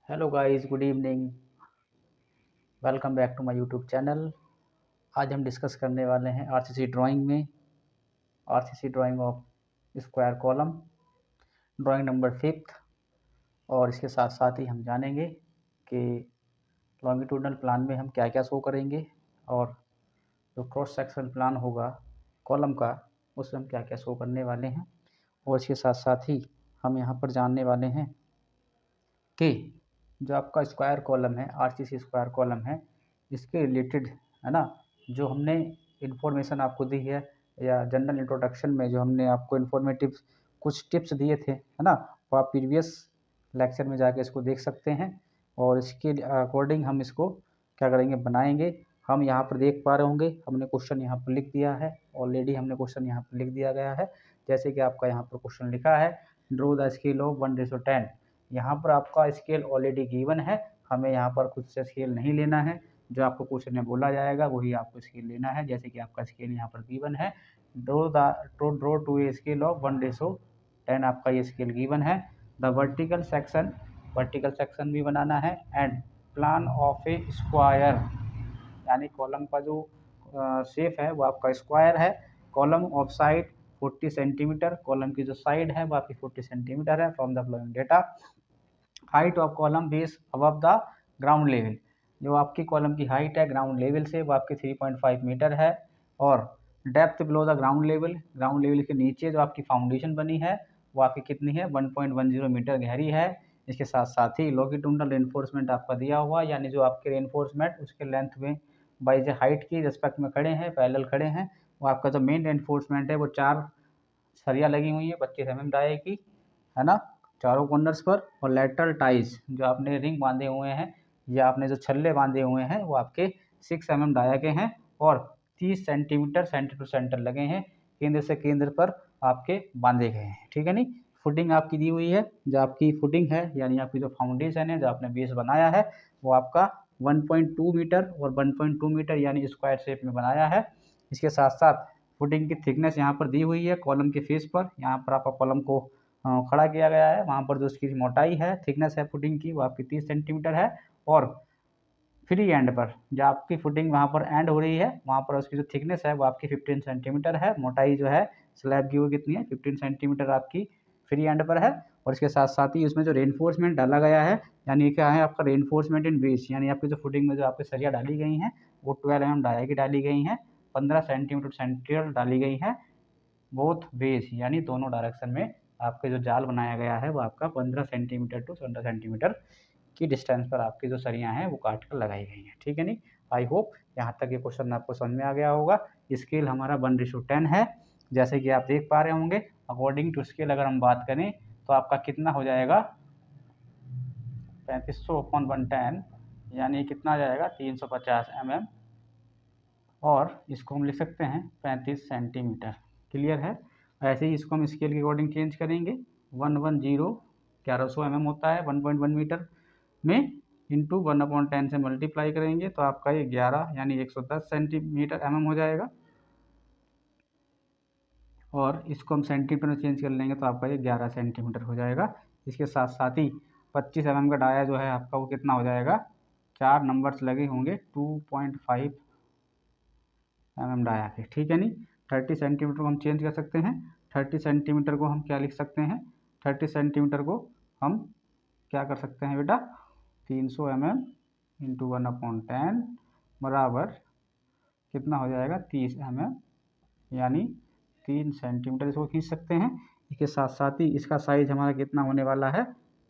Hello guys, good evening. Welcome back to my YouTube channel. आज हम discuss करने वाले हैं आरसीसी ड्राइंग में RCC drawing of square column, drawing number 5। और इसके साथ साथ ही हम जानेंगे कि लॉन्गिट्यूडनल प्लान में हम क्या क्या शो करेंगे और जो क्रॉस सेक्शन प्लान होगा कॉलम का उसमें हम क्या क्या शो करने वाले हैं। और इसके साथ साथ ही हम यहाँ पर जानने वाले हैं कि जो आपका स्क्वायर कॉलम है, आरसीसी स्क्वायर कॉलम है, इसके रिलेटेड है ना, जो हमने इन्फॉर्मेशन आपको दी है या जनरल इंट्रोडक्शन में जो हमने आपको इन्फॉर्मेटिव कुछ टिप्स दिए थे है ना, वो आप प्रीवियस लेक्चर में जाके इसको देख सकते हैं। और इसके अकॉर्डिंग हम इसको क्या करेंगे, बनाएंगे। हम यहाँ पर देख पा रहे होंगे, हमने क्वेश्चन यहाँ पर लिख दिया है, ऑलरेडी हमने क्वेश्चन यहाँ पर लिख दिया गया है। जैसे कि आपका यहाँ पर क्वेश्चन लिखा है, ड्रो द स्केल ऑफ 1:10। यहाँ पर आपका स्केल ऑलरेडी गिवन है, हमें यहाँ पर खुद से स्केल नहीं लेना है, जो आपको क्वेश्चन में बोला जाएगा वही आपको स्केल लेना है। जैसे कि आपका स्केल यहाँ पर गिवन है, draw to a scale of 1:10 आपका ये स्केल गिवन है। द वर्टिकल सेक्शन भी बनाना है and plan of a square, यानी कॉलम का जो शेप है वो आपका स्क्वायर है। Column of side 40 centimetre, column की जो साइड है वो आपकी 40 सेंटीमीटर है from the following data. Height of column base above the ground level, जो आपकी कॉलम की हाइट है ग्राउंड लेवल से वो आपकी 3.5 मीटर है। और depth below the ground level के नीचे जो आपकी फाउंडेशन बनी है वो आपकी कितनी है, 1.10 मीटर गहरी है। इसके साथ साथ ही लॉन्गिट्यूडनल रेनफोर्समेंट आपका दिया हुआ, यानी जो आपके रेनफोर्समेंट उसके लेंथ में बाई हाइट की रिस्पेक्ट में खड़े हैं, पैरेलल खड़े हैं। वो आपका जो मेन रेनफोर्समेंट है वो 4 सरिया लगी हुई है 25 mm डाई की, है ना, चारों कॉर्नर्स पर। और लेटरल टाइज जो आपने रिंग बांधे हुए हैं या आपने जो छल्ले बांधे हुए हैं वो आपके 6 mm डाया के हैं और 30 सेंटीमीटर सेंटर टू सेंटर लगे हैं, केंद्र से केंद्र पर आपके बांधे गए हैं। ठीक है नहीं, फुटिंग आपकी दी हुई है, जो आपकी फुटिंग है यानी आपकी जो फाउंडेशन है, जो आपने बेस बनाया है वो आपका 1.2 मीटर और 1.2 मीटर यानी स्क्वायर शेप में बनाया है। इसके साथ साथ फुटिंग की थिकनेस यहाँ पर दी हुई है कॉलम के फेस पर, यहाँ पर आपका कॉलम को खड़ा किया गया है, वहाँ पर जो उसकी मोटाई है, थिकनेस है फुटिंग की वो आपकी 30 सेंटीमीटर है। और फ्री एंड पर जो आपकी फुटिंग वहाँ पर एंड हो रही है वहाँ पर उसकी जो थिकनेस है वो आपकी 15 सेंटीमीटर है। मोटाई जो है स्लैब की वो कितनी है, 15 सेंटीमीटर आपकी फ्री एंड पर है। और इसके साथ साथ ही उसमें जो रेनफोर्समेंट डाला गया है, यानी क्या है आपका रेनफोर्समेंट इन बेस, यानी आपकी जो फुटिंग में जो आपकी सरिया डाली गई हैं वो 12 mm डाया की डाली गई हैं, 15 सेंटीमीटर सेंट्रियल डाली गई हैं। बोथ बेस यानी दोनों डायरेक्शन में आपके जो जाल बनाया गया है वो आपका 15 सेंटीमीटर टू 17 सेंटीमीटर की डिस्टेंस पर आपकी जो सरियाँ हैं वो काट कर लगाई गई हैं। ठीक है नहीं, आई होप यहाँ तक ये क्वेश्चन आपको समझ में आ गया होगा। स्केल हमारा 1:10 है, जैसे कि आप देख पा रहे होंगे। अकॉर्डिंग टू स्केल अगर हम बात करें तो आपका कितना हो जाएगा, 3500/110 यानी कितना आ जाएगा 350 mm, और इसको हम लिख सकते हैं 35 सेंटीमीटर। क्लियर है। ऐसे ही इसको हम स्केल के अकॉर्डिंग चेंज करेंगे। 111100 mm होता है 1.1 मीटर में, इंटू 1/10 से मल्टीप्लाई करेंगे तो आपका ये 11 यानी 110 सेंटीमीटर mm हो जाएगा। और इसको हम सेंटीमीटर में चेंज कर लेंगे तो आपका ये 11 सेंटीमीटर हो जाएगा। इसके साथ साथ ही 25 mm का डाया जो है आपका वो कितना हो जाएगा, 4 नंबर्स लगे होंगे 2.5 mm डाया के। ठीक है नहीं, 30 सेंटीमीटर को हम चेंज कर सकते हैं। 30 सेंटीमीटर को हम क्या लिख सकते हैं, 30 सेंटीमीटर को हम क्या कर सकते हैं बेटा, 300 mm इंटू 1/10 बराबर कितना हो जाएगा 30 mm, यानी 3 सेंटीमीटर इसको खींच सकते हैं। इसके साथ साथ ही इसका साइज हमारा कितना होने वाला है,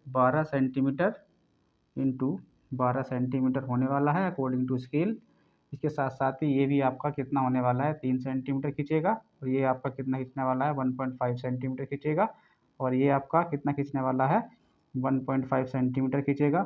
12 सेंटीमीटर इंटू 12 सेंटीमीटर होने वाला है अकॉर्डिंग टू स्केल। इसके साथ साथ ही ये भी आपका कितना होने वाला है, 3 सेंटीमीटर खींचेगा। और ये आपका कितना खींचने वाला है, 1.5 सेंटीमीटर खींचेगा। और ये आपका कितना खींचने वाला है, 1.5 सेंटीमीटर खींचेगा।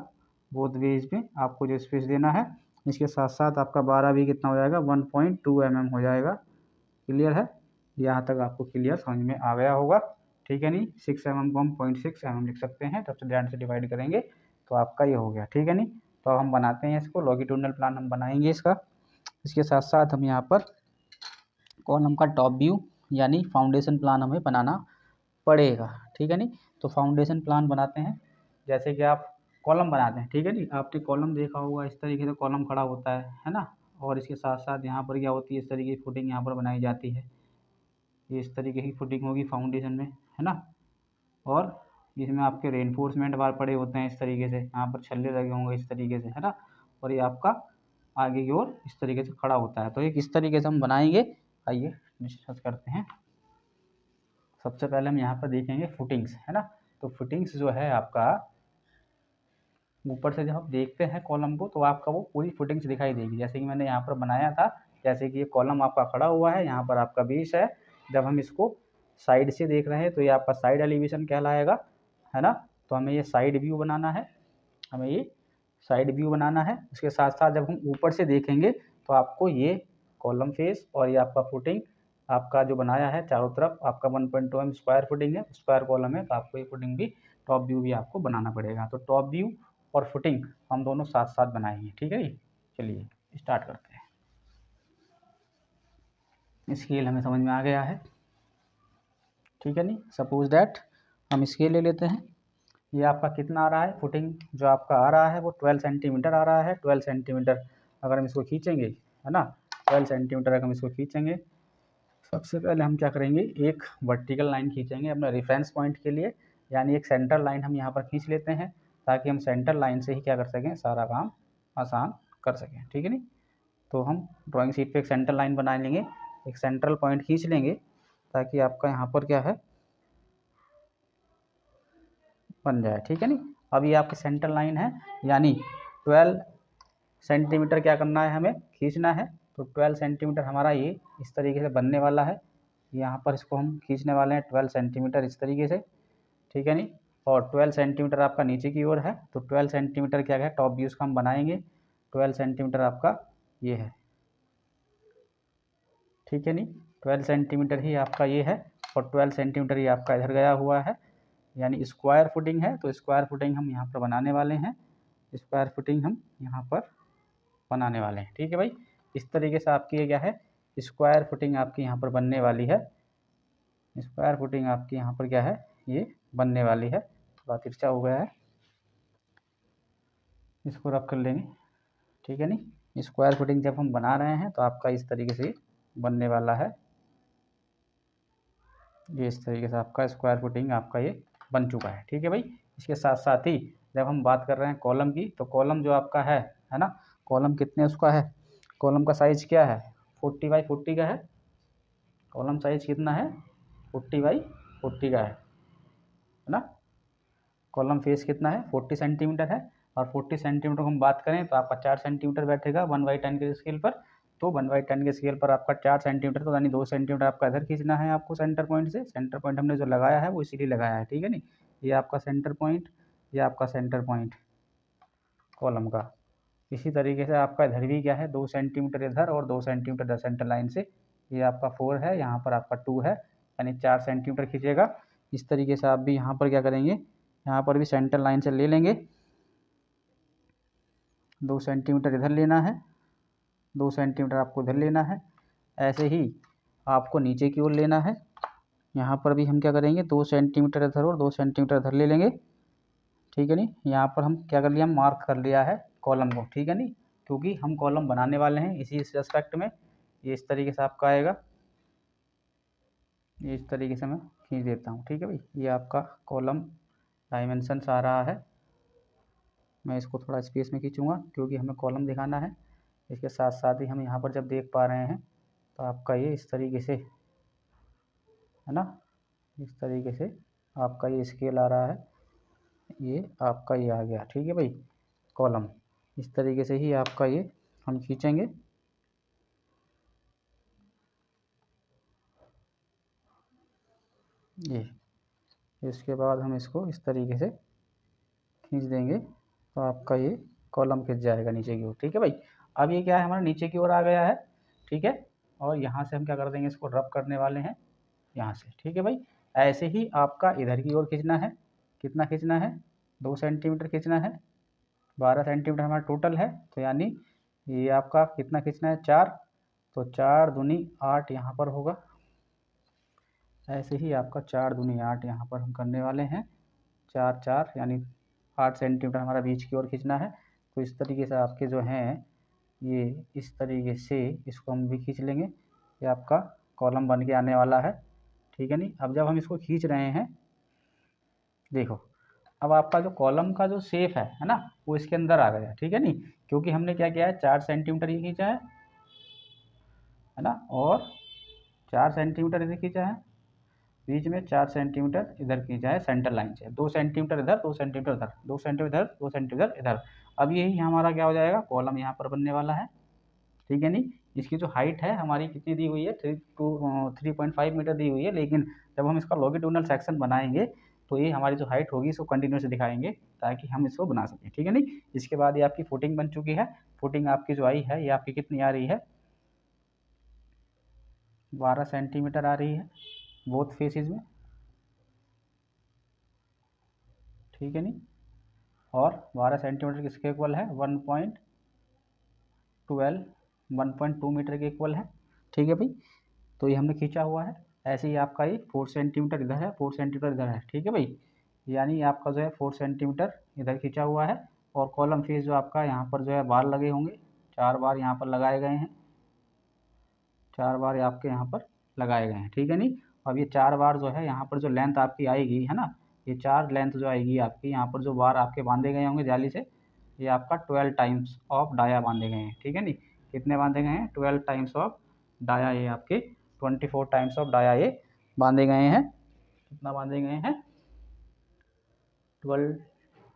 बोथ वेज में आपको जो स्पेस देना है। इसके साथ साथ आपका 12 भी कितना हो जाएगा, 1.2 mm हो जाएगा। क्लियर है, यहाँ तक आपको क्लियर समझ में आ गया होगा। ठीक है नहीं, 6 mm को हम 0.6 mm लिख सकते हैं, तब से ध्यान से डिवाइड करेंगे तो आपका ये हो गया। ठीक है नहीं, तो हम बनाते हैं इसको, लॉन्गिट्यूडनल प्लान हम बनाएंगे इसका। इसके साथ साथ हम यहाँ पर कॉलम का टॉप व्यू यानी फाउंडेशन प्लान हमें बनाना पड़ेगा। ठीक है नहीं, तो फाउंडेशन प्लान बनाते हैं। जैसे कि आप कॉलम बनाते हैं, ठीक है जी। आपने कॉलम देखा होगा, इस तरीके से कॉलम खड़ा होता है ना। और इसके साथ साथ यहाँ पर क्या होती है, इस तरीके की फुटिंग यहाँ पर बनाई जाती है। ये इस तरीके की फुटिंग होगी फाउंडेशन में, है ना। और इसमें आपके रेनफोर्समेंट बार पड़े होते हैं इस तरीके से, यहाँ पर छल्ले लगे होंगे इस तरीके से, है ना। और ये आपका आगे की ओर इस तरीके से खड़ा होता है। तो ये किस तरीके से हम बनाएंगे, आइए डिस्कस करते हैं। सबसे पहले हम यहाँ पर देखेंगे फुटिंग्स, है ना। तो फुटिंग्स जो है आपका, ऊपर से जब आप देखते हैं कॉलम को तो आपका वो पूरी फुटिंग्स दिखाई देगी, जैसे कि मैंने यहाँ पर बनाया था। जैसे कि ये कॉलम आपका खड़ा हुआ है, यहाँ पर आपका बेस है। जब हम इसको साइड से देख रहे हैं तो ये आपका साइड एलिवेशन कहलाएगा, है ना। तो हमें ये साइड व्यू बनाना है, हमें ये साइड व्यू बनाना है। उसके साथ साथ जब हम ऊपर से देखेंगे तो आपको ये कॉलम फेस और ये आपका फुटिंग आपका जो बनाया है चारों तरफ आपका 1.2 mm स्क्वायर फुटिंग है, स्क्वायर कॉलम है। तो आपको ये फुटिंग भी, टॉप व्यू भी आपको बनाना पड़ेगा। तो टॉप व्यू और फुटिंग हम दोनों साथ साथ बनाएंगे, ठीक है जी। चलिए स्टार्ट करते हैं। स्केल हमें समझ में आ गया है, ठीक है नहीं। सपोज डैट हम स्केल ले लेते हैं। ये आपका कितना आ रहा है, फुटिंग जो आपका आ रहा है वो 12 सेंटीमीटर आ रहा है। 12 सेंटीमीटर अगर हम इसको खींचेंगे, है ना, 12 सेंटीमीटर अगर हम इसको खींचेंगे, सबसे पहले हम क्या करेंगे, एक वर्टिकल लाइन खींचेंगे अपने रेफरेंस पॉइंट के लिए, यानी एक सेंटर लाइन हम यहाँ पर खींच लेते हैं, ताकि हम सेंटर लाइन से ही क्या कर सकें, सारा काम आसान कर सकें, ठीक है नहीं। तो हम ड्राइंग शीट पे एक सेंटर लाइन बना लेंगे, एक सेंट्रल पॉइंट खींच लेंगे, ताकि आपका यहाँ पर क्या है, बन जाए, ठीक है नहीं। अब ये आपकी सेंटर लाइन है, यानी 12 सेंटीमीटर क्या करना है, हमें खींचना है। तो 12 सेंटीमीटर हमारा ये इस तरीके से बनने वाला है। यहाँ पर इसको हम खींचने वाले हैं 12 सेंटीमीटर इस तरीके से, ठीक है नहीं। और 12 सेंटीमीटर आपका नीचे की ओर है, तो 12 सेंटीमीटर क्या है, टॉप व्यूज़ का हम बनाएंगे। 12 सेंटीमीटर आपका ये है, ठीक है नहीं। 12 सेंटीमीटर ही आपका ये है, और 12 सेंटीमीटर ही आपका इधर गया हुआ है, यानी स्क्वायर फुटिंग है। तो स्क्वायर फुटिंग हम यहाँ पर बनाने वाले हैं, स्क्वायर फुटिंग हम यहाँ पर बनाने वाले हैं, ठीक है भाई। इस तरीके से आपकी ये क्या है, स्क्वायर फुटिंग आपकी यहाँ पर बनने वाली है। स्क्वायर फुटिंग आपकी यहाँ पर क्या है, ये बनने वाली है। थोड़ा तिरछा हो गया है, इसको रब कर लेंगे, ठीक है नहीं। स्क्वायर फुटिंग जब हम बना रहे हैं तो आपका इस तरीके से बनने वाला है। ये इस तरीके से आपका स्क्वायर फुटिंग आपका ये बन चुका है, ठीक है भाई। इसके साथ साथ ही जब हम बात कर रहे हैं कॉलम की, तो कॉलम जो आपका है ना, कॉलम कितने उसका है, कॉलम का साइज क्या है, 40 बाई 40 का है। कॉलम साइज कितना है, 40 बाई 40 का है ना। कॉलम फेस कितना है, 40 सेंटीमीटर है। और 40 सेंटीमीटर को हम बात करें तो आपका 4 सेंटीमीटर बैठेगा 1/10 के स्केल पर। तो 1/10 के स्केल पर आपका 4 सेंटीमीटर, तो यानी 2 सेंटीमीटर आपका इधर खींचना है आपको सेंटर पॉइंट से। सेंटर पॉइंट हमने जो लगाया है वो इसीलिए लगाया है, ठीक है नहीं। ये आपका सेंटर पॉइंट, ये आपका सेंटर पॉइंट कॉलम का। इसी तरीके से आपका इधर भी क्या है, 2 सेंटीमीटर इधर और 2 सेंटीमीटर इधर सेंटर लाइन से। ये आपका 4 है, यहाँ पर आपका 2 है, यानी 4 सेंटीमीटर खींचेगा। इस तरीके से आप भी यहाँ पर क्या करेंगे, यहाँ पर भी सेंटर लाइन से ले लेंगे, 2 सेंटीमीटर इधर लेना है, 2 सेंटीमीटर आपको इधर लेना है। ऐसे ही आपको नीचे की ओर लेना है। यहाँ पर भी हम क्या करेंगे, 2 सेंटीमीटर इधर और 2 सेंटीमीटर इधर ले लेंगे, ठीक है नहीं। यहाँ पर हम क्या कर लिया, मार्क कर लिया है कॉलम को, ठीक है नहीं, क्योंकि हम कॉलम बनाने वाले हैं इसी एस्पेक्ट में। ये इस तरीके से आपका आएगा, ये इस तरीके से मैं खींच देता हूँ, ठीक है भाई। ये आपका कॉलम डायमेंशंस आ रहा है। मैं इसको थोड़ा स्पेस में खींचूँगा क्योंकि हमें कॉलम दिखाना है। इसके साथ साथ ही हम यहाँ पर जब देख पा रहे हैं तो आपका ये इस तरीके से, है ना, इस तरीके से आपका ये स्केल आ रहा है। ये आपका ये आ गया, ठीक है भाई, कॉलम। इस तरीके से ही आपका ये हम खींचेंगे। ये इसके बाद हम इसको इस तरीके से खींच देंगे तो आपका ये कॉलम खिंच जाएगा नीचे की ओर, ठीक है भाई। अब ये क्या है, हमारा नीचे की ओर आ गया है, ठीक है। और यहाँ से हम क्या कर देंगे, इसको रब करने वाले हैं यहाँ से, ठीक है भाई। ऐसे ही आपका इधर की ओर खींचना है। कितना खींचना है, 2 सेंटीमीटर खींचना है। 12 सेंटीमीटर हमारा टोटल है, तो यानी ये आपका कितना खींचना है, 4। तो 4 दूनी 8 यहाँ पर होगा। ऐसे ही आपका 4 दूनी 8 यहाँ पर हम करने वाले हैं। 4 4 यानी 8 सेंटीमीटर हमारा बीच की ओर खींचना है। तो इस तरीके से आपके जो हैं ये इस तरीके से इसको हम भी खींच लेंगे, ये आपका कॉलम बन के आने वाला है, ठीक है नहीं। अब जब हम इसको खींच रहे हैं, देखो अब आपका जो कॉलम का जो शेप है ना, वो इसके अंदर आ गया, ठीक है नहीं, क्योंकि हमने क्या किया है 4 सेंटीमीटर ये खींचा है ना, और 4 सेंटीमीटर इधर खींचा है, बीच में 4 सेंटीमीटर इधर खींचा है सेंटर लाइन से, 2 सेंटीमीटर इधर, 2 सेंटीमीटर इधर, 2 सेंटीमीटर इधर, 2 सेंटीमीटर इधर। अब यही हमारा क्या हो जाएगा, कॉलम यहाँ पर बनने वाला है, ठीक है नहीं। इसकी जो हाइट है हमारी कितनी दी हुई है, 3.5 मीटर दी हुई है, लेकिन जब हम इसका लॉन्गिट्यूडिनल सेक्शन बनाएंगे तो ये हमारी जो हाइट होगी इसको कंटिन्यूस दिखाएंगे ताकि हम इसको बना सकें, ठीक है नहीं। इसके बाद ये आपकी फुटिंग बन चुकी है। फुटिंग आपकी जो आई है ये आपकी कितनी आ रही है, 12 सेंटीमीटर आ रही है बोथ फेसेस में, ठीक है नहीं। और 12 सेंटीमीटर किसके इक्वल है, 1.2 मीटर के इक्वल है, ठीक है भाई। तो ये हमने खींचा हुआ है। ऐसे ही आपका ये 4 सेंटीमीटर इधर है, 4 सेंटीमीटर इधर है, ठीक है भाई। यानी आपका जो है 4 सेंटीमीटर इधर खींचा हुआ है। और कॉलम फेस जो आपका यहाँ पर जो है बार लगे होंगे, 4 बार यहाँ पर लगाए गए हैं, 4 बार आपके यहाँ पर लगाए गए हैं, ठीक है नहीं। अब ये 4 बार जो है यहाँ पर जो लेंथ आपकी आएगी है ना, ये 4 लेंथ जो आएगी आपकी, यहाँ पर जो बार आपके बांधे गए होंगे जाली से, ये आपका 12 टाइम्स ऑफ डाया बांधे गए हैं, ठीक है नहीं। कितने बांधे गए हैं, 12 टाइम्स ऑफ डाया, ये आपके 24 टाइम्स ऑफ डाया ये बांधे गए हैं। कितना बांधे गए हैं, 12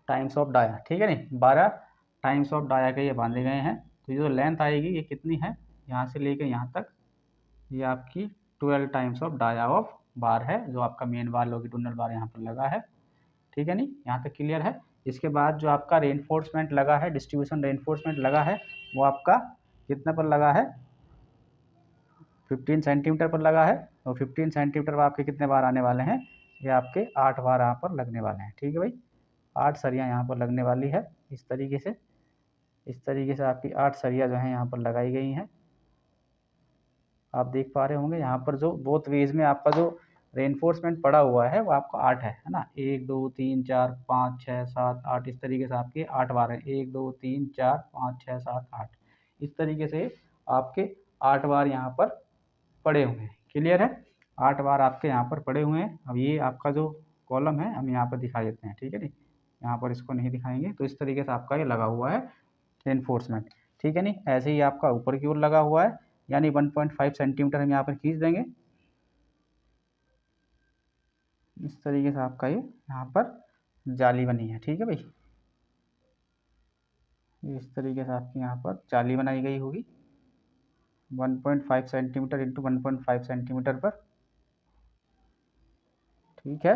टाइम्स ऑफ डाया, ठीक है नहीं, 12 टाइम्स ऑफ डाया के ये बांधे गए हैं। तो ये जो लेंथ आएगी ये कितनी है, यहाँ से लेके यहाँ तक, ये आपकी 12 times of dia of bar है, जो आपका मेन बार लॉन्गिट्यूडिनल बार यहाँ पर लगा है, ठीक है नहीं। यहाँ तक क्लियर है। इसके बाद जो आपका रेनफोर्समेंट लगा है, डिस्ट्रीब्यूशन रेनफोर्समेंट लगा है, वो आपका कितने पर लगा है, 15 सेंटीमीटर पर लगा है। और 15 सेंटीमीटर पर आपके कितने बार आने वाले हैं, ये आपके 8 बार यहाँ पर लगने वाले हैं, ठीक है भाई। 8 सरियाँ यहाँ पर लगने वाली है, इस तरीके से, इस तरीके से आपकी 8 सरियाँ जो हैं यहाँ पर लगाई गई हैं। आप देख पा रहे होंगे यहाँ पर जो बोथ वेज में आपका जो रेनफोर्समेंट पड़ा हुआ है वो आपका 8 है ना, 1 2 3 4 5 6 7 8, इस तरीके से आपके 8 बार हैं, 1 2 3 4 5 6 7 8, इस तरीके से आपके 8 बार यहाँ पर पड़े हुए हैं, क्लियर है। 8 बार आपके यहाँ पर पड़े हुए हैं। अब ये आपका जो कॉलम है हम यहाँ पर दिखा देते हैं, ठीक है नहीं, यहाँ पर इसको नहीं दिखाएंगे। तो इस तरीके से आपका ये लगा हुआ है रेनफोर्समेंट, ठीक है नहीं। ऐसे ही आपका ऊपर की ओर लगा हुआ है, यानी 1.5 सेंटीमीटर हम यहाँ पर खींच देंगे, इस तरीके से आपका ये यहाँ पर जाली बनी है, ठीक है भाई। इस तरीके से आपकी यहाँ पर जाली बनाई गई होगी 1.5 सेंटीमीटर इंटू 1.5 सेंटीमीटर पर, ठीक है।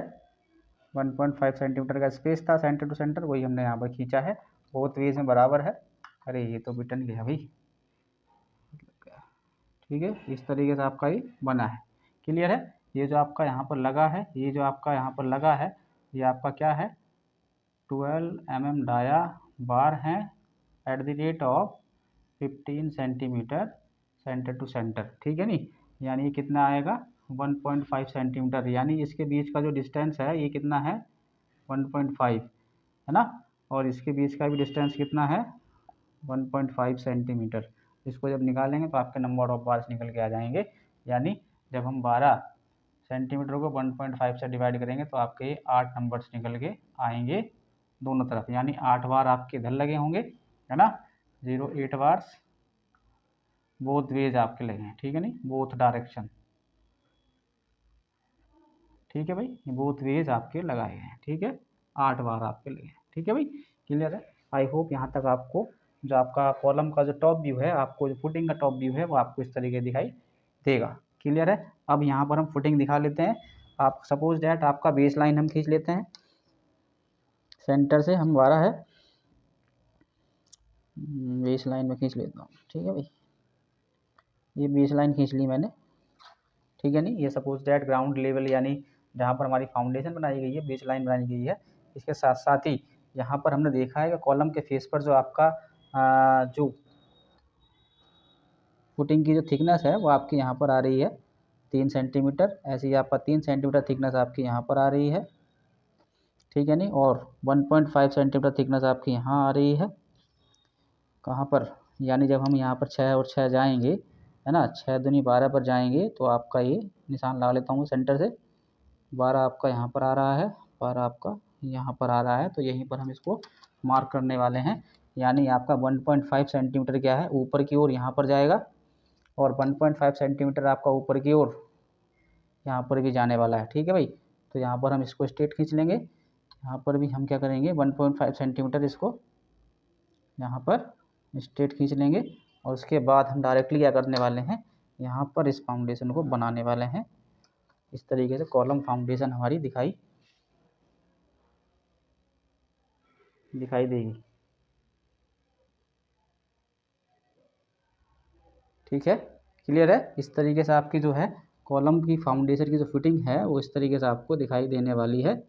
1.5 सेंटीमीटर का स्पेस था सेंटर टू सेंटर, वही हमने यहाँ पर खींचा है, बोथ वेज में बराबर है। अरे ये तो बिटन गया भाई, ठीक है। इस तरीके से आपका ये बना है, क्लियर है। ये जो आपका यहाँ पर लगा है, ये जो आपका यहाँ पर लगा है, ये आपका क्या है, 12 mm डाया बार हैं at the rate of 15 centimetre centre to centre, ठीक है नहीं। यानी ये कितना आएगा, 1.5 सेंटीमीटर, यानी इसके बीच का जो डिस्टेंस है ये कितना है, 1.5 है ना। और इसके बीच का भी डिस्टेंस कितना है, 1.5 सेंटीमीटर। इसको जब निकालेंगे तो आपके नंबर ऑफ बार्स निकल के आ जाएंगे। यानी जब हम 12 सेंटीमीटर को 1.5 से डिवाइड करेंगे तो आपके 8 नंबर्स निकल के आएंगे दोनों तरफ, यानी 8 बार आपके इधर लगे होंगे है ना, 08 बार्स बोथ वेज आपके लगे हैं, ठीक है नहीं, बोथ डायरेक्शन, ठीक है भाई, ये बोथ वेज आपके लगाए गए हैं, ठीक है। 8 बार आपके लगे हैं, ठीक है भाई, क्लियर है। आई होप यहाँ तक आपको जो आपका कॉलम का जो टॉप व्यू है, आपको जो फुटिंग का टॉप व्यू है वो आपको इस तरीके दिखाई देगा, क्लियर है। अब यहाँ पर हम फुटिंग दिखा लेते हैं। आप सपोज डैट आपका बेस लाइन हम खींच लेते हैं, सेंटर से हम 12 है, बेस लाइन में खींच लेता हूँ, ठीक है भाई। ये बेस लाइन खींच ली मैंने, ठीक है नहीं। ये सपोज डैट ग्राउंड लेवल यानी जहाँ पर हमारी फाउंडेशन बनाई गई है, बेस लाइन बनाई गई है। इसके साथ साथ ही यहाँ पर हमने देखा है कि कॉलम के फेस पर जो आपका जो फुटिंग की जो थिकनेस है वो आपकी यहाँ पर आ रही है 3 सेंटीमीटर। ऐसे ही आपका 3 सेंटीमीटर थिकनेस आपकी यहाँ पर आ रही है, ठीक है नहीं। और 1.5 सेंटीमीटर थिकनेस आपकी यहाँ आ रही है, कहाँ पर, यानी जब हम यहाँ पर 6 और 6 जाएंगे, है ना, 6 दूनी 12 पर जाएंगे तो आपका ये निशान लगा लेता हूँ सेंटर से, 12 आपका यहाँ पर आ रहा है, 12 आपका यहाँ पर आ रहा है, तो यहीं पर हम इसको मार्क करने वाले हैं। यानी आपका 1.5 सेंटीमीटर क्या है ऊपर की ओर यहाँ पर जाएगा, और 1.5 सेंटीमीटर आपका ऊपर की ओर यहाँ पर भी जाने वाला है। ठीक है भाई, तो यहाँ पर हम इसको स्ट्रेट खींच लेंगे, यहाँ पर भी हम क्या करेंगे 1.5 सेंटीमीटर इसको यहाँ पर स्ट्रेट खींच लेंगे, और उसके बाद हम डायरेक्टली क्या करने वाले हैं, यहाँ पर इस फाउंडेशन को बनाने वाले हैं। इस तरीके से कॉलम फाउंडेशन हमारी दिखाई देगी। ठीक है, क्लियर है। इस तरीके से आपकी जो है कॉलम की फाउंडेशन की जो फिटिंग है वो इस तरीके से आपको दिखाई देने वाली है।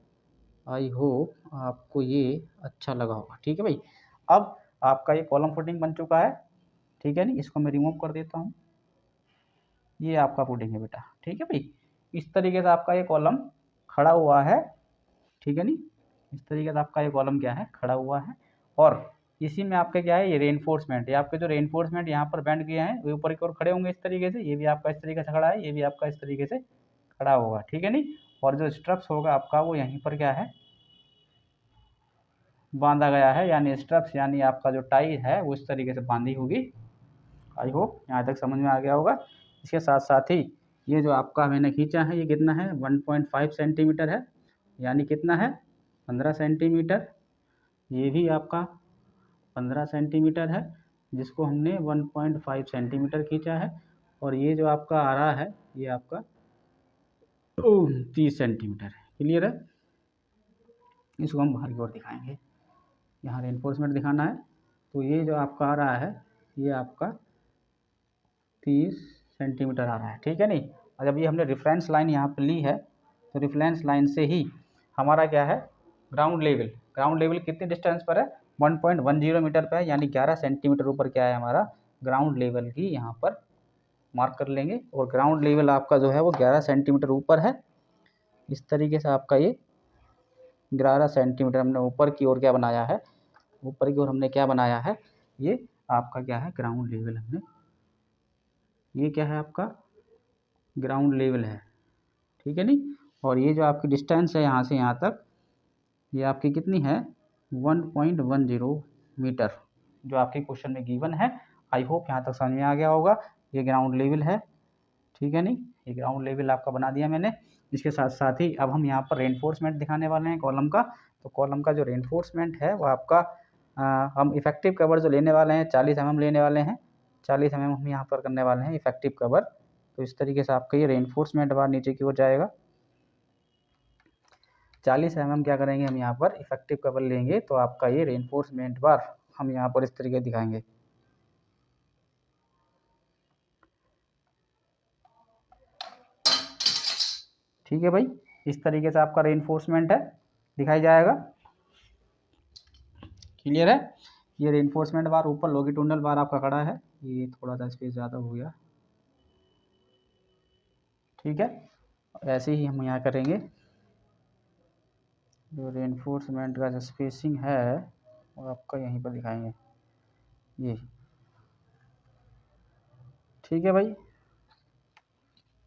आई होप आपको ये अच्छा लगा होगा। ठीक है भाई, अब आपका ये कॉलम फिटिंग बन चुका है। ठीक है नहीं, इसको मैं रिमूव कर देता हूँ। ये आपका पुडिंग है बेटा। ठीक है भाई, इस तरीके से आपका ये कॉलम खड़ा हुआ है। ठीक है नहीं, इस तरीके से आपका ये कॉलम क्या है खड़ा हुआ है, और इसी में आपका क्या है ये रेनफोर्समेंट, ये आपके जो रेनफोर्समेंट यहाँ पर बैंड किए हैं वो ऊपर की ओर खड़े होंगे इस तरीके से। ये भी आपका इस तरीके से खड़ा है, ये भी आपका इस तरीके से खड़ा होगा। ठीक है नहीं, और जो स्ट्रप्स होगा आपका वो यहीं पर क्या है बांधा गया है, यानी स्ट्रप्स यानी आपका जो टाई है वो इस तरीके से बांधी होगी। आई होप यहाँ तक समझ में आ गया होगा। इसके साथ साथ ही ये जो आपका मैंने खींचा है ये कितना है 1.5 सेंटीमीटर है, यानी कितना है 15 सेंटीमीटर। ये भी आपका 15 सेंटीमीटर है, जिसको हमने 1.5 सेंटीमीटर खींचा है, और ये जो आपका आ रहा है ये आपका 30 सेंटीमीटर है। क्लियर है, इसको हम बाहर की ओर दिखाएंगे, यहाँ रेनफोर्समेंट दिखाना है। तो ये जो आपका आ रहा है ये आपका 30 सेंटीमीटर आ रहा है। ठीक है नहीं, और जब ये हमने रेफरेंस लाइन यहाँ पर ली है तो रेफरेंस लाइन से ही हमारा क्या है ग्राउंड लेवल कितने डिस्टेंस पर है 1.10 मीटर पर है, यानी 11 सेंटीमीटर ऊपर क्या है हमारा ग्राउंड लेवल की यहाँ पर मार्क कर लेंगे। और ग्राउंड लेवल आपका जो है वो 11 सेंटीमीटर ऊपर है। इस तरीके से आपका ये 11 सेंटीमीटर हमने ऊपर की ओर क्या बनाया है, ऊपर की ओर हमने क्या बनाया है, ये आपका क्या है ग्राउंड लेवल हमने, ये क्या है आपका ग्राउंड लेवल है। ठीक है नहीं, और ये जो आपकी डिस्टेंस है यहाँ से यहाँ तक ये आपकी कितनी है 1.10 मीटर, जो आपके क्वेश्चन में गिवन है। आई होप यहाँ तक समझ में आ गया होगा। ये ग्राउंड लेवल है। ठीक है नहीं, ये ग्राउंड लेवल आपका बना दिया मैंने। इसके साथ साथ ही अब हम यहाँ पर रेनफोर्समेंट दिखाने वाले हैं कॉलम का। तो कॉलम का जो रेनफोर्समेंट है वो आपका हम इफेक्टिव कवर जो लेने वाले हैं 40 mm लेने वाले हैं। 40 mm हम यहाँ पर करने वाले हैं इफेक्टिव कवर। तो इस तरीके से आपका ये रेनफोर्समेंट बार नीचे की ओर जाएगा। 40 mm क्या करेंगे हम यहाँ पर इफेक्टिव कवर लेंगे, तो आपका ये रेनफोर्समेंट बार हम यहाँ पर इस तरीके दिखाएंगे। ठीक है भाई, इस तरीके से आपका रेनफोर्समेंट है दिखाई जाएगा। क्लियर है, ये रेनफोर्समेंट बार ऊपर लॉन्गिट्यूडनल बार आपका खड़ा है, ये थोड़ा सा स्पेस ज़्यादा हो गया। ठीक है, ऐसे ही हम यहाँ करेंगे। जो रेनफोर्समेंट का जो स्पेसिंग है वो आपका यहीं पर दिखाएंगे ये। ठीक है भाई,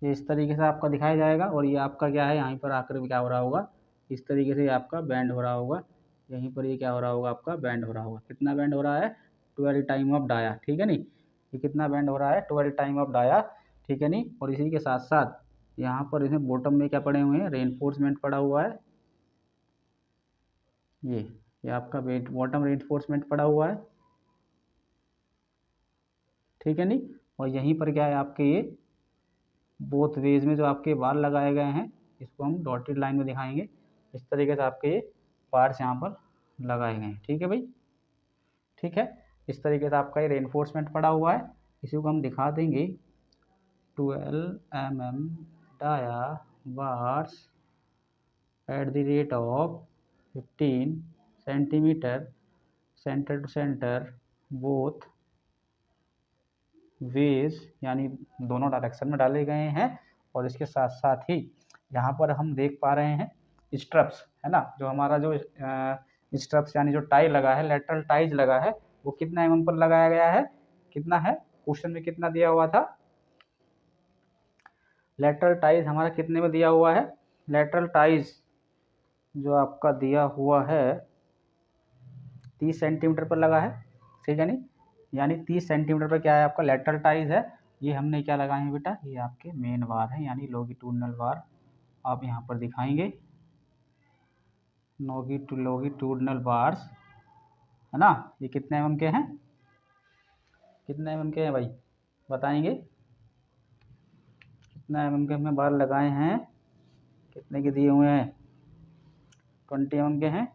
ये इस तरीके से आपका दिखाया जाएगा। और ये आपका क्या है यहाँ पर आकर क्या हो रहा होगा इस तरीके से आपका बैंड हो रहा होगा, यहीं पर ये क्या हो रहा होगा आपका बैंड हो रहा होगा। कितना बैंड हो रहा है 12 टाइम ऑफ डाया। ठीक है नहीं, ये कितना बैंड हो रहा है 12 टाइम ऑफ डाया। ठीक है नहीं, और इसी के साथ साथ यहाँ पर इसमें बॉटम में क्या पड़े हुए हैं रेनफोर्समेंट पड़ा हुआ है। ये आपका बॉटम रेनफोर्समेंट पड़ा हुआ है। ठीक है नहीं, और यहीं पर क्या है आपके ये बोथ वेज में जो आपके बार लगाए गए हैं इसको हम डॉटेड लाइन में दिखाएंगे। इस तरीके से आपके ये पार्ट्स यहाँ पर लगाए गए हैं। ठीक है भाई, ठीक है, इस तरीके से आपका ये रेनफोर्समेंट पड़ा हुआ है। इसी को हम दिखा देंगे 12 mm dia bars at the rate of 15 centimetre centre to centre both ways, यानी दोनों डायरेक्शन में डाले गए हैं। और इसके साथ साथ ही यहाँ पर हम देख पा रहे हैं स्ट्रप्स है ना, जो हमारा जो स्ट्रप्स यानी जो टाई लगा है, लेटरल टाइज लगा है, वो कितना mm पर लगाया गया है, कितना है, क्वेश्चन में कितना दिया हुआ था, लेटरल टाइज हमारा कितने में दिया हुआ है, लेटरल टाइज जो आपका दिया हुआ है 30 सेंटीमीटर पर लगा है, ठीक है नहीं, यानी 30 सेंटीमीटर पर क्या है आपका लेटरल टाइज है। ये हमने क्या लगाए हैं बेटा, ये आपके मेन बार हैं, यानी लॉन्गिट्यूडिनल बार आप यहाँ पर दिखाएंगे, लॉन्गिट्यूडिनल बार्स है ना, ये कितने mm के हैं, कितने mm के हैं भाई बताएंगे, कितना mm के हमने बार लगाए हैं, कितने के दिए हुए हैं, 20 mm के हैं,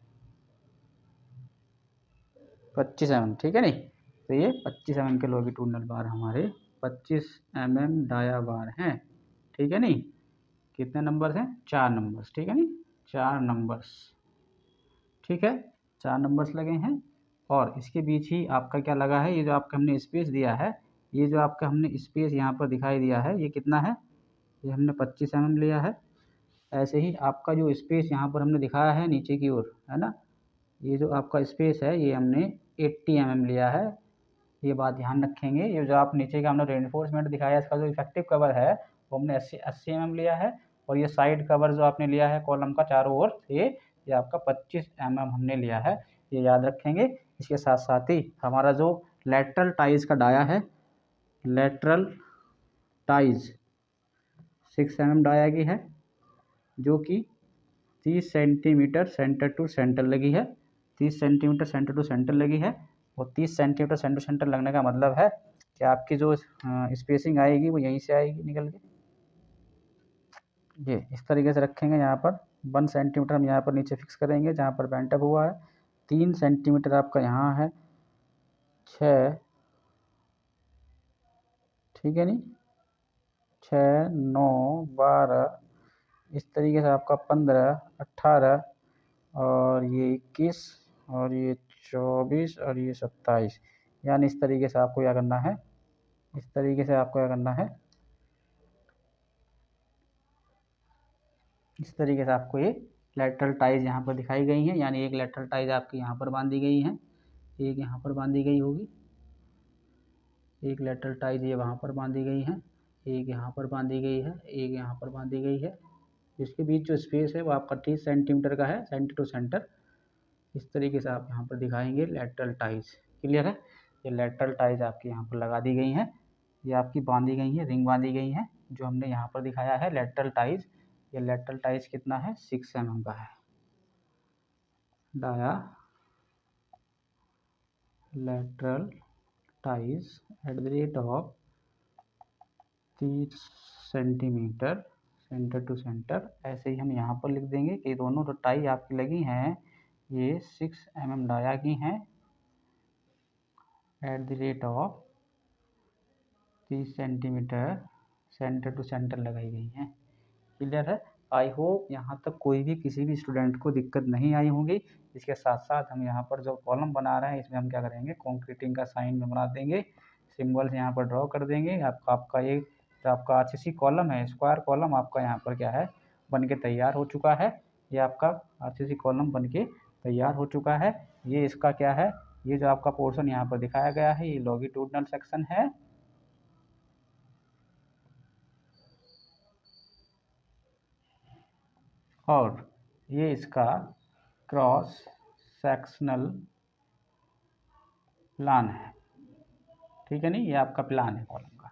25 mm, ठीक है नहीं, तो ये 25 mm के लॉन्गिट्यूडिनल बार हमारे 25 mm डाया बार हैं, ठीक है नहीं, कितने नंबर्स हैं, 4 नंबर्स, ठीक है नहीं, 4 नंबर्स, ठीक है, 4 नंबर्स लगे हैं। और इसके बीच ही आपका क्या लगा है, ये जो आपका हमने स्पेस दिया है, ये जो आपका हमने स्पेस यहाँ पर दिखाई दिया है, ये कितना है, ये हमने 25 mm लिया है। ऐसे ही आपका जो स्पेस यहाँ पर हमने दिखाया है नीचे की ओर है ना, ये जो आपका स्पेस है ये हमने 80 mm लिया है, ये बात ध्यान रखेंगे। ये जो आप नीचे का हमने रेनफोर्समेंट दिखाया, इसका जो इफेक्टिव कवर है वो हमने 80 mm लिया है, और ये साइड कवर जो आपने लिया है कॉलम का चारों ओर ये आपका 25 mm हमने लिया है, ये याद रखेंगे। इसके साथ साथ ही हमारा जो लेटरल टाइज का डाया है, लेटरल टाइज 6 mm डाया की है, जो कि 30 सेंटीमीटर सेंटर टू सेंटर लगी है, 30 सेंटीमीटर सेंटर टू सेंटर लगी है, और 30 सेंटीमीटर सेंटर टू सेंटर लगने का मतलब है कि आपकी जो स्पेसिंग आएगी वो यहीं से आएगी निकल के, ये इस तरीके से रखेंगे। यहाँ पर 1 सेंटीमीटर हम यहाँ पर नीचे फिक्स करेंगे जहाँ पर बेंटअप हुआ है, 3 सेंटीमीटर आपका यहाँ है, 6, ठीक है नहीं, 6, 9, 12, इस तरीके से आपका 15, 18, और ये 21, और ये 24, और ये 27, यानी इस तरीके से आपको क्या करना है, इस तरीके से आपको क्या करना है, इस तरीके से आपको ये लेटरल टाइज यहाँ पर दिखाई गई हैं, यानी एक लेटरल टाइज आपकी यहाँ पर बांधी गई है, एक यहाँ पर बांधी गई होगी, एक लेटरल टाइज ये वहाँ पर बांधी गई है, एक यहाँ पर बांधी गई है, एक यहाँ पर बांधी गई है, इसके बीच जो स्पेस है वो आपका 30 सेंटीमीटर का है सेंटर टू सेंटर, इस तरीके से आप यहाँ पर दिखाएंगे लेटरल टाइज, क्लियर है। ये लेटरल टाइज आपकी यहाँ पर लगा दी गई हैं, ये आपकी बांधी गई हैं, रिंग बांधी गई हैं, जो हमने यहाँ पर दिखाया है लेटरल टाइज, ये लेटरल टाइज कितना है, 6 mm का है, dia lateral ties at the rate of 30 centimetre centre to centre. ऐसे ही हम यहाँ पर लिख देंगे कि दोनों जो टाई आपकी लगी हैं ये 6 mm डाया की हैं at the rate of 30 centimetre centre to centre लगाई गई हैं, क्लियर है। आई होप यहाँ तक कोई भी किसी भी स्टूडेंट को दिक्कत नहीं आई होगी। इसके साथ साथ हम यहाँ पर जो कॉलम बना रहे हैं इसमें हम क्या करेंगे, कंक्रीटिंग का साइन में बना देंगे, सिम्बल्स यहाँ पर ड्रॉ कर देंगे। आपका ये जो आपका आरसीसी कॉलम है, स्क्वायर कॉलम आपका यहाँ पर क्या है, बन के तैयार हो चुका है। ये आपका आरसीसी कॉलम बन के तैयार हो चुका है। ये इसका क्या है, ये जो आपका पोर्शन यहाँ पर दिखाया गया है ये लॉन्गिट्यूडिनल सेक्शन है, और ये इसका क्रॉस सेक्शनल प्लान है, ठीक है नहीं, ये आपका प्लान है कॉलम का,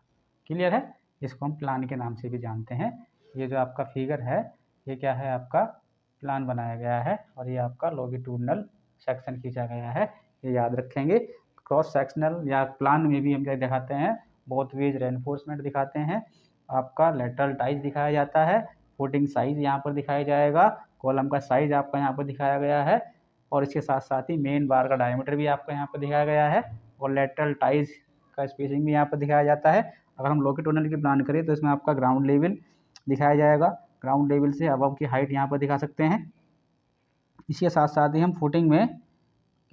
क्लियर है। इसको हम प्लान के नाम से भी जानते हैं। ये जो आपका फिगर है ये क्या है, आपका प्लान बनाया गया है, और ये आपका लॉन्गिट्यूडिनल सेक्शन खींचा गया है, ये याद रखेंगे। क्रॉस सेक्शनल या प्लान में भी हम क्या दिखाते हैं, बोथ वेज रेनफोर्समेंट दिखाते हैं, आपका लेटरल टाइज दिखाया जाता है, फुटिंग साइज यहाँ पर दिखाया जाएगा, कॉलम का साइज आपका यहाँ पर दिखाया गया है, और इसके साथ साथ ही मेन बार का डायमीटर भी आपका यहाँ पर दिखाया गया है, और लेटरल टाइज का स्पेसिंग भी यहाँ पर दिखाया जाता है। अगर हम लॉन्गिट्यूडिनल की प्लान करें तो इसमें आपका ग्राउंड लेवल दिखाया जाएगा, ग्राउंड लेवल से अबव की हाइट यहाँ पर दिखा सकते हैं। इसके साथ साथ ही हम फुटिंग में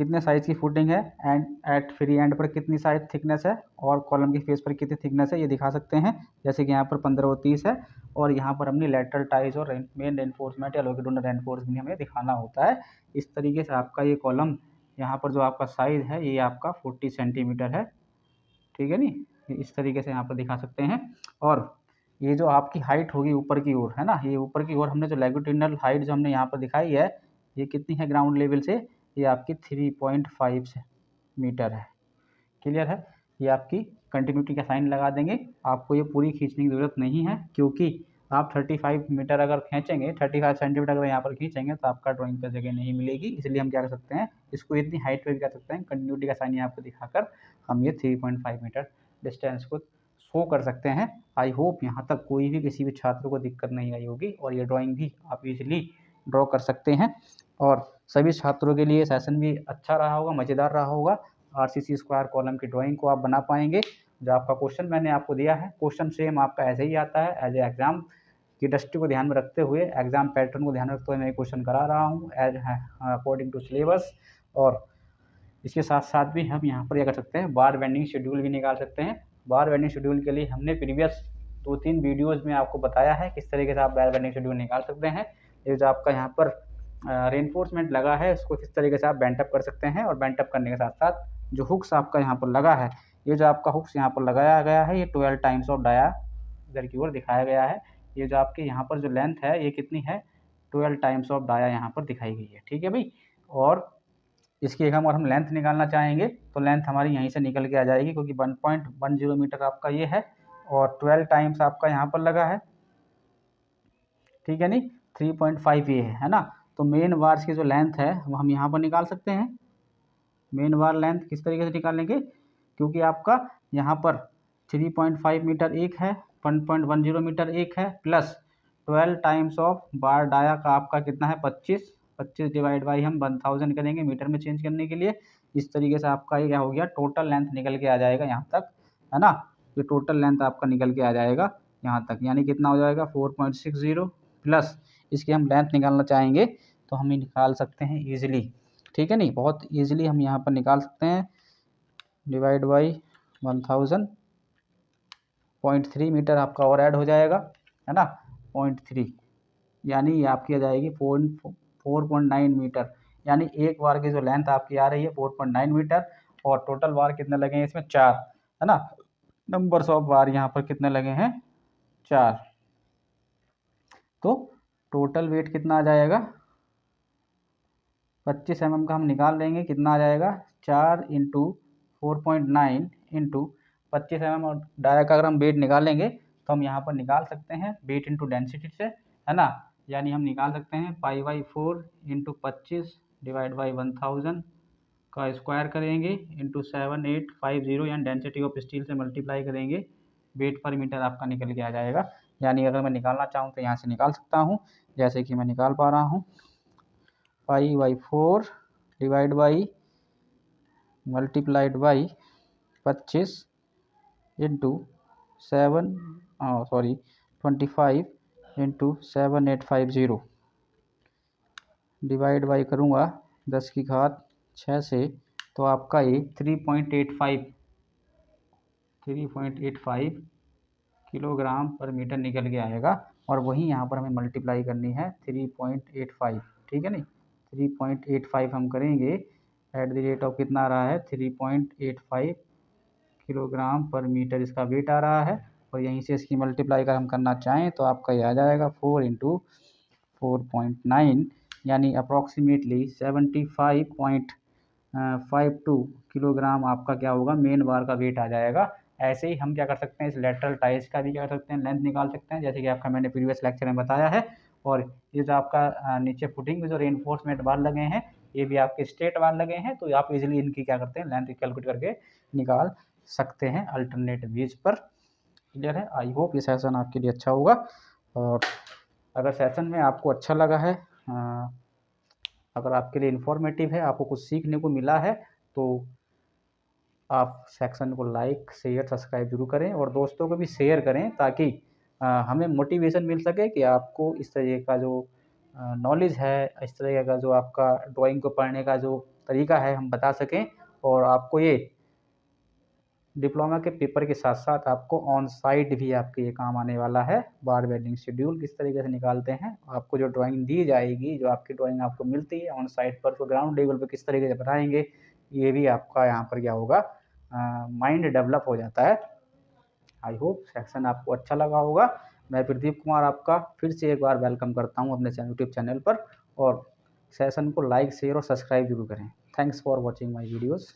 कितने साइज़ की फुटिंग है एंड एट फ्री एंड पर कितनी साइज थिकनेस है और कॉलम की फेस पर कितनी थिकनेस है ये दिखा सकते हैं। जैसे कि यहाँ पर 15 और 30 है और यहाँ पर हमने लेटरल टाइज और मेन रेनफोर्समेंट या लॉन्गिट्यूडिनल रेनफोर्समेंट हमें दिखाना होता है। इस तरीके से आपका ये कॉलम यहाँ पर जो आपका साइज़ है ये आपका 40 सेंटीमीटर है, ठीक है नी। इस तरीके से यहाँ पर दिखा सकते हैं। और ये जो आपकी हाइट होगी ऊपर की ओर, है ना, ये ऊपर की ओर हमने जो लॉन्गिट्यूडिनल हाइट जो हमने यहाँ पर दिखाई है ये कितनी है ग्राउंड लेवल से, ये आपकी 3.5 मीटर है। क्लियर है। ये आपकी कंटिन्यूटी का साइन लगा देंगे। आपको ये पूरी खींचने की ज़रूरत नहीं है क्योंकि आप 35 मीटर अगर खींचेंगे, 35 सेंटीमीटर अगर यहाँ पर खींचेंगे तो आपका ड्राइंग पर जगह नहीं मिलेगी। इसलिए हम क्या कर सकते हैं, इसको इतनी हाइट पे भी कर सकते हैं। कंटिन्यूटी का साइन यहाँ पर दिखाकर हम ये 3.5 मीटर डिस्टेंस को शो कर सकते हैं। आई होप यहाँ तक कोई भी किसी भी छात्र को दिक्कत नहीं आई होगी और ये ड्राइंग भी आप इजीली ड्रॉ कर सकते हैं और सभी छात्रों के लिए सेशन भी अच्छा रहा होगा, मज़ेदार रहा होगा। आरसीसी स्क्वायर कॉलम की ड्राइंग को आप बना पाएंगे। जो आपका क्वेश्चन मैंने आपको दिया है, क्वेश्चन सेम आपका ऐसे ही आता है। एज ए एग्जाम की दृष्टि को ध्यान में रखते हुए, एग्जाम पैटर्न को ध्यान में रखते हुए मैं क्वेश्चन करा रहा हूँ एज अकॉर्डिंग टू सिलेबस। और इसके साथ साथ भी हम यहाँ पर क्या कर सकते हैं, बार बेंडिंग शेड्यूल भी निकाल सकते हैं। बार बेंडिंग शेड्यूल के लिए हमने प्रीवियस 2-3 वीडियोज़ में आपको बताया है किस तरीके से आप बार बेंडिंग शेड्यूल निकाल सकते हैं। ये जो आपका यहाँ पर रेनफोर्समेंट लगा है उसको किस तरीके से आप बेंटअप कर सकते हैं और बेंटअप करने के साथ साथ जो हुक्स आपका यहाँ पर लगा है, ये जो आपका हुक्स यहाँ पर लगाया गया है ये 12 टाइम्स ऑफ डाया इधर की ओर दिखाया गया है। ये जो आपके यहाँ पर जो लेंथ है ये कितनी है, 12 टाइम्स ऑफ डाया यहाँ पर दिखाई गई है, ठीक है भाई। और इसकी एक हम लेंथ निकालना चाहेंगे तो लेंथ हमारी यहीं से निकल के आ जाएगी क्योंकि 1.10 मीटर आपका ये है और 12 टाइम्स आपका यहाँ पर लगा है, ठीक है नी, 3.5 ये है ना। तो मेन वार्स की जो लेंथ है वो हम यहाँ पर निकाल सकते हैं। मेन वार लेंथ किस तरीके से निकालेंगे, क्योंकि आपका यहाँ पर 3.5 मीटर एक है, 1.10 मीटर एक है, plus 12 times of bar dia का आपका कितना है 25 डिवाइड बाई हम 1000 करेंगे मीटर में चेंज करने के लिए। इस तरीके से आपका ये क्या हो गया, टोटल लेंथ निकल के आ जाएगा यहाँ तक, है ना। ये टोटल लेंथ आपका निकल के आ जाएगा यहाँ तक, यानी कितना हो जाएगा 4.60 प्लस इसकी हम लेंथ निकालना चाहेंगे तो हम ये निकाल सकते हैं ईजिली, ठीक है नहीं, बहुत ईजिली हम यहाँ पर निकाल सकते हैं। डिवाइड बाई 1000, 0.3 मीटर आपका और ऐड हो जाएगा, है ना, 0.3 यानी ये आपकी आ जाएगी 4.9 मीटर। यानी एक बार की जो लेंथ आपकी आ रही है 4.9 मीटर और टोटल बार कितने लगे हैं इसमें 4, है ना। नंबर्स ऑफ बार यहाँ पर कितने लगे हैं 4। तो टोटल वेट कितना आ जाएगा 25 mm का हम निकाल लेंगे, कितना आ जाएगा 4 इंटू 4.9 इंटू 25 mm और डाया का अगर हम वेट निकालेंगे तो हम यहाँ पर निकाल सकते हैं वेट इंटू डेंसिटी से, है ना। यानी हम निकाल सकते हैं π/4 इंटू 25 डिवाइड बाई 1000 का स्क्वायर करेंगे इंटू 7850 यानी डेंसिटी ऑफ स्टील से मल्टीप्लाई करेंगे, वेट पर मीटर आपका निकल के आ जाएगा। यानी अगर मैं निकालना चाहूँ तो यहाँ से निकाल सकता हूँ, जैसे कि मैं निकाल पा रहा हूँ π/4 divide by multiplied by 25 into 25 into 7850 divide by करूँगा 10 की घात 6 से, तो आपका ये 3.85 किलोग्राम पर मीटर निकल के आएगा। और वहीं यहाँ पर हमें मल्टीप्लाई करनी है 3.85, ठीक है नहीं, 3.85 हम करेंगे एट द रेट ऑफ कितना आ रहा है 3.85 किलोग्राम पर मीटर इसका वेट आ रहा है। और यहीं से इसकी मल्टीप्लाई अगर हम करना चाहें तो आपका ये आ जाएगा 4 इंटू 4.9 यानी अप्रॉक्सीमेटली 75.52 किलोग्राम आपका क्या होगा मेन बार का वेट आ जाएगा। ऐसे ही हम क्या कर सकते हैं, इस लेटरल टाइज का भी क्या कर सकते हैं, लेंथ निकाल सकते हैं, जैसे कि आपका मैंने प्रीवियस लेक्चर में बताया है। और ये जो आपका नीचे फुटिंग में जो रेनफोर्समेंट बार लगे हैं ये भी आपके स्ट्रेट बार लगे हैं, तो आप इजीली इनकी क्या करते हैं लेंथ कैलकुलेट करके निकाल सकते हैं अल्टरनेट बेस पर। क्लियर है। आई होप ये सेशन आपके लिए अच्छा होगा। और अगर सेशन में आपको अच्छा लगा है, अगर आपके लिए इन्फॉर्मेटिव है, आपको कुछ सीखने को मिला है, तो आप सेक्शन को लाइक शेयर सब्सक्राइब जरूर करें और दोस्तों को भी शेयर करें ताकि हमें मोटिवेशन मिल सके कि आपको इस तरह का जो नॉलेज है, इस तरह का जो आपका ड्राइंग को पढ़ने का जो तरीका है हम बता सकें, और आपको ये डिप्लोमा के पेपर के साथ साथ आपको ऑन साइट भी आपके ये काम आने वाला है। बार बेंडिंग शेड्यूल किस तरीके से निकालते हैं, आपको जो ड्राइंग दी जाएगी, जो आपकी ड्राइंग आपको मिलती है ऑन साइट पर, तो ग्राउंड लेवल पर किस तरीके से बनाएंगे, ये भी आपका यहाँ पर क्या होगा, माइंड डेवलप हो जाता है। आई होप सेक्शन आपको अच्छा लगा होगा। मैं प्रदीप कुमार आपका फिर से एक बार वेलकम करता हूँ अपने यूट्यूब चैनल पर, और सेशन को लाइक शेयर और सब्सक्राइब जरूर करें। Thanks for watching my videos.